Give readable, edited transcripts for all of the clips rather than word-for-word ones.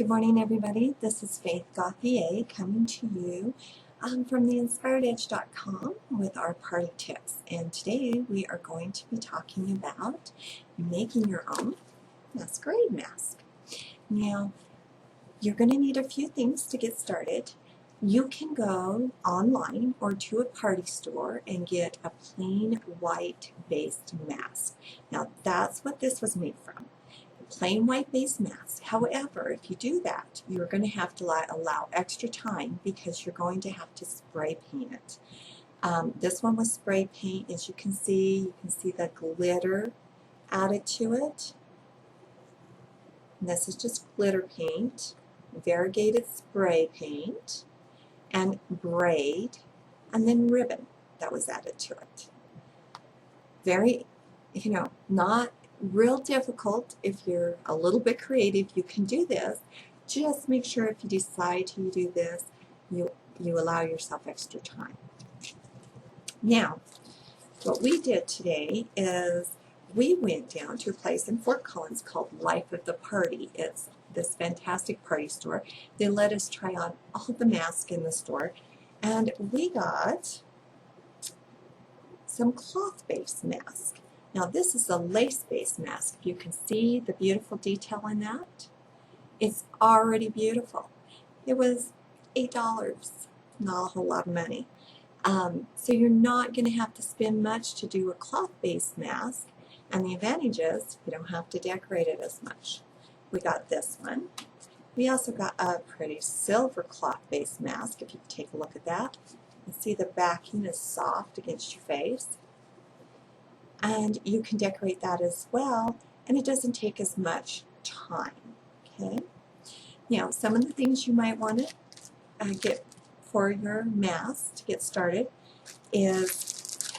Good morning, everybody. This is Faith Gauthier coming to you from the InspiredEdge.com with our party tips. And today we are going to be talking about making your own masquerade mask. Now, you're going to need a few things to get started. You can go online or to a party store and get a plain white based mask. Now, that's what this was made from. Plain white base mask. However, if you do that, you're going to have to allow extra time because you're going to have to spray paint it. This one was spray paint. As you can see the glitter added to it. And this is just glitter paint, variegated spray paint, and braid, and then ribbon that was added to it. Very, not real difficult. If you're a little bit creative, you can do this. Just make sure if you decide to do this, you allow yourself extra time. Now, what we did today is we went down to a place in Fort Collins called Life of the Party. It's this fantastic party store. They let us try on all the masks in the store, and we got some cloth-based masks. Now this is a lace-based mask. You can see the beautiful detail in that. It's already beautiful. It was $8, not a whole lot of money. So you're not going to have to spend much to do a cloth-based mask, and the advantage is you don't have to decorate it as much. We got this one. We also got a pretty silver cloth-based mask. If you take a look at that, you see the backing is soft against your face. And you can decorate that as well, and it doesn't take as much time. Okay. Now, some of the things you might want to get for your mask to get started is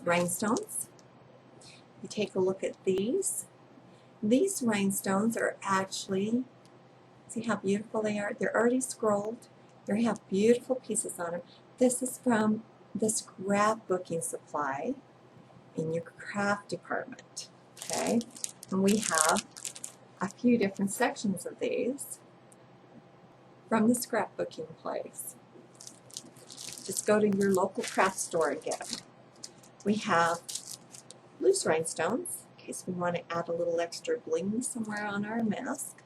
rhinestones. You take a look at these. These rhinestones are actually, see how beautiful they are? They're already scrolled. They have beautiful pieces on them. This is from the scrapbooking supply in your craft department. Okay, and we have a few different sections of these from the scrapbooking place. Just go to your local craft store and get them. We have loose rhinestones in case we want to add a little extra bling somewhere on our mask.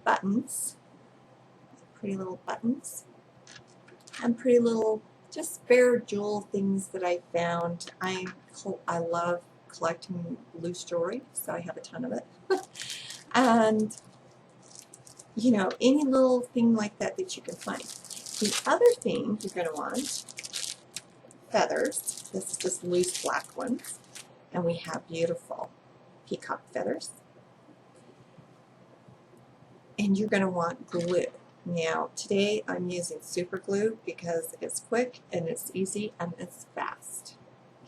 Buttons, pretty little buttons, and pretty little just spare jewel things that I found. I love collecting loose jewelry, so I have a ton of it. And, any little thing like that that you can find. The other thing you're going to want, feathers. This is just loose black ones. And we have beautiful peacock feathers. And you're going to want glue. Now, today I'm using super glue because it's quick and it's easy and it's fast.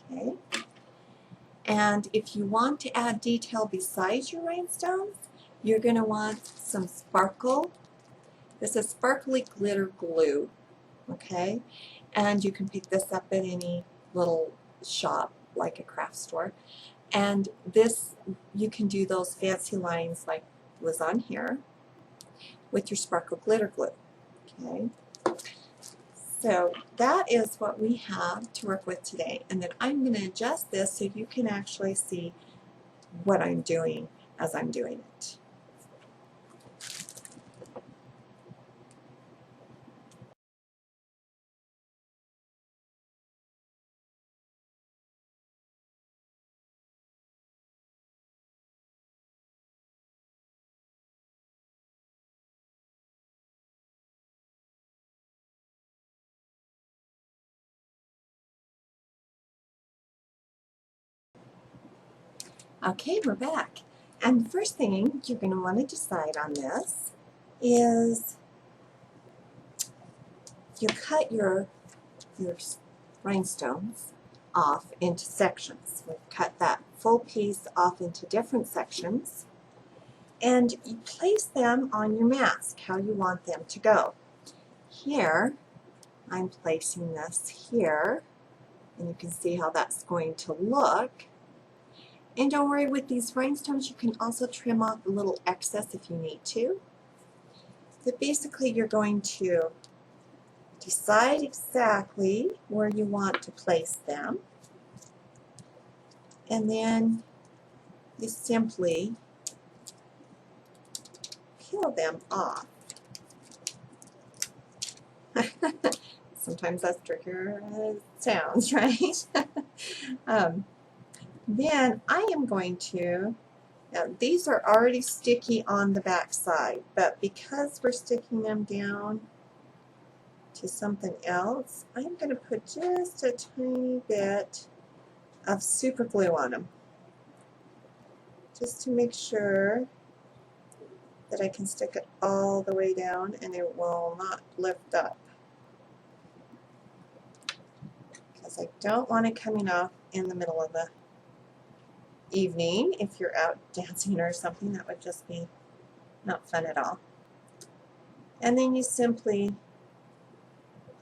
Okay? And if you want to add detail besides your rhinestones, you're going to want some sparkle. This is sparkly glitter glue. Okay? And you can pick this up at any little shop like a craft store. And this, you can do those fancy lines like was on here with your sparkle glitter glue. Okay, so that is what we have to work with today, and then I'm going to adjust this so you can actually see what I'm doing as I'm doing it. Okay, we're back. And the first thing you're going to want to decide on this is you cut your rhinestones off into sections. We've cut that full piece off into different sections, and you place them on your mask how you want them to go. Here, I'm placing this here, and you can see how that's going to look. And don't worry, with these rhinestones, you can also trim off a little excess if you need to. But basically, you're going to decide exactly where you want to place them. And then you simply peel them off. Sometimes that's trickier than it sounds, right? Then I am going to, now these are already sticky on the back side, but because we're sticking them down to something else, I'm going to put just a tiny bit of super glue on them, just to make sure that I can stick it all the way down and it will not lift up, because I don't want it coming off in the middle of the evening. If you're out dancing or something, that would just be not fun at all. And then you simply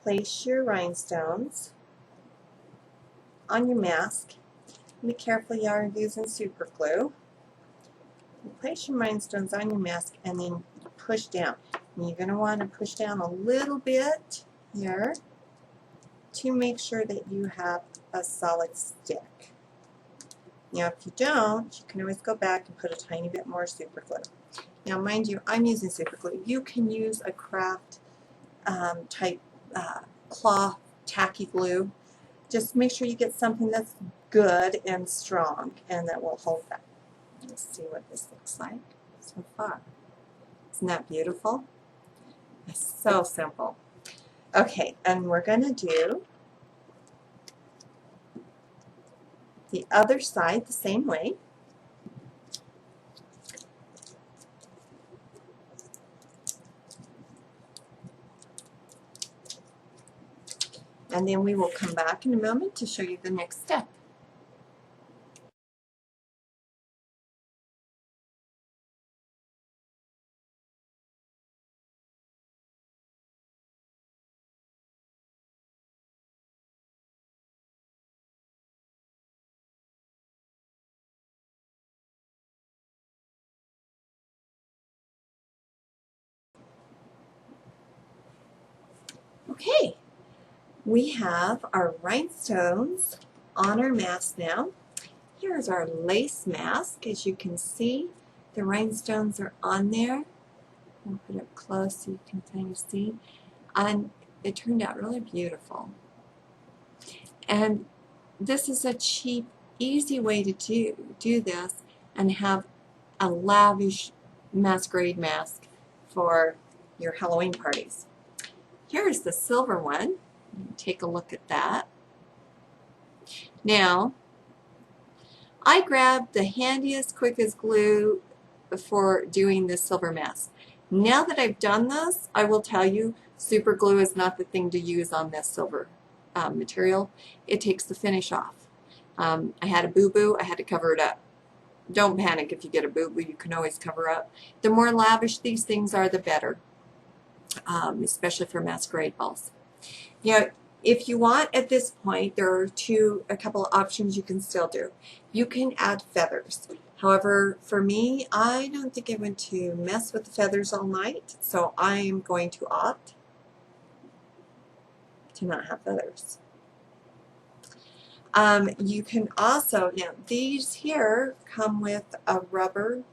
place your rhinestones on your mask. Be careful, you are using super glue. You place your rhinestones on your mask and then push down. And you're going to want to push down a little bit here to make sure that you have a solid stick. Now if you don't, you can always go back and put a tiny bit more super glue. Now mind you, I'm using super glue. You can use a craft type cloth tacky glue. Just make sure you get something that's good and strong and that will hold that. Let's see what this looks like so far. Isn't that beautiful? It's so simple. Okay, and we're going to do the other side the same way. And then we will come back in a moment to show you the next step. Okay, we have our rhinestones on our mask now. Here's our lace mask. As you can see, the rhinestones are on there. I'll put it up close so you can kind of see. And it turned out really beautiful. And this is a cheap, easy way to do this and have a lavish masquerade mask for your Halloween parties. Here's the silver one. Take a look at that. Now, I grabbed the handiest, quickest glue for doing this silver mask. Now that I've done this, I will tell you, super glue is not the thing to use on this silver material. It takes the finish off. I had a boo-boo, I had to cover it up. Don't panic if you get a boo-boo, you can always cover up. The more lavish these things are, the better, especially for masquerade balls. You know, if you want, at this point, there are a couple of options you can still do. You can add feathers. However, for me, I don't think I want to mess with the feathers all night, so I'm going to opt to not have feathers. You can also, now these here come with a rubber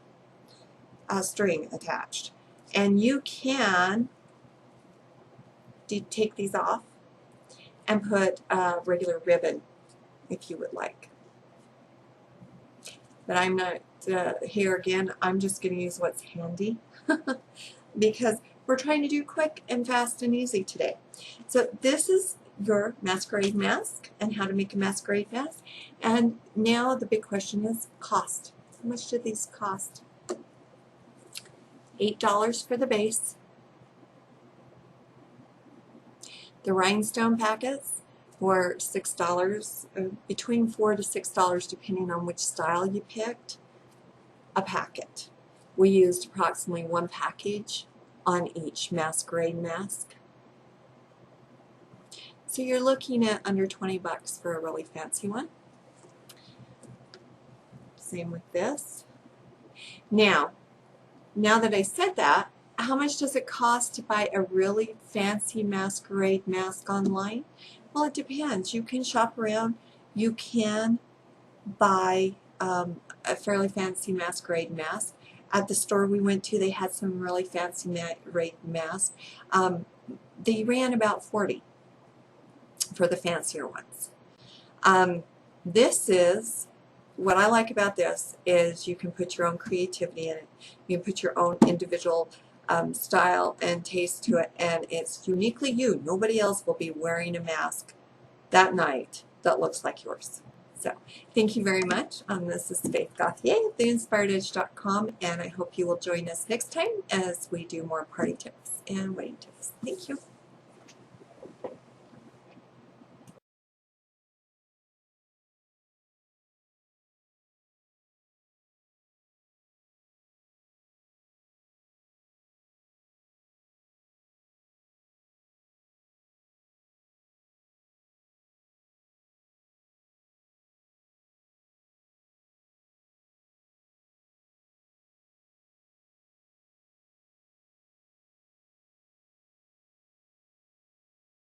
string attached, and you can take these off and put a regular ribbon if you would like. But I'm not, here again, I'm just going to use what's handy because we're trying to do quick and fast and easy today. So this is your masquerade mask and how to make a masquerade mask. And now the big question is cost. How much do these cost? $8 for the base. The rhinestone packets were $6, between $4 to $6 depending on which style you picked, a packet. We used approximately one package on each masquerade mask. So you're looking at under 20 bucks for a really fancy one. same with this. Now that I said that, how much does it cost to buy a really fancy masquerade mask online? Well, it depends. You can shop around. You can buy a fairly fancy masquerade mask. At the store we went to, they had some really fancy masquerade masks. They ran about $40 for the fancier ones. This is, what I like about this is you can put your own creativity in it. You can put your own individual style and taste to it, and it's uniquely you. Nobody else will be wearing a mask that night that looks like yours. So, thank you very much. This is Faith Gauthier at theinspirededge.com, and I hope you will join us next time as we do more party tips and wedding tips. Thank you.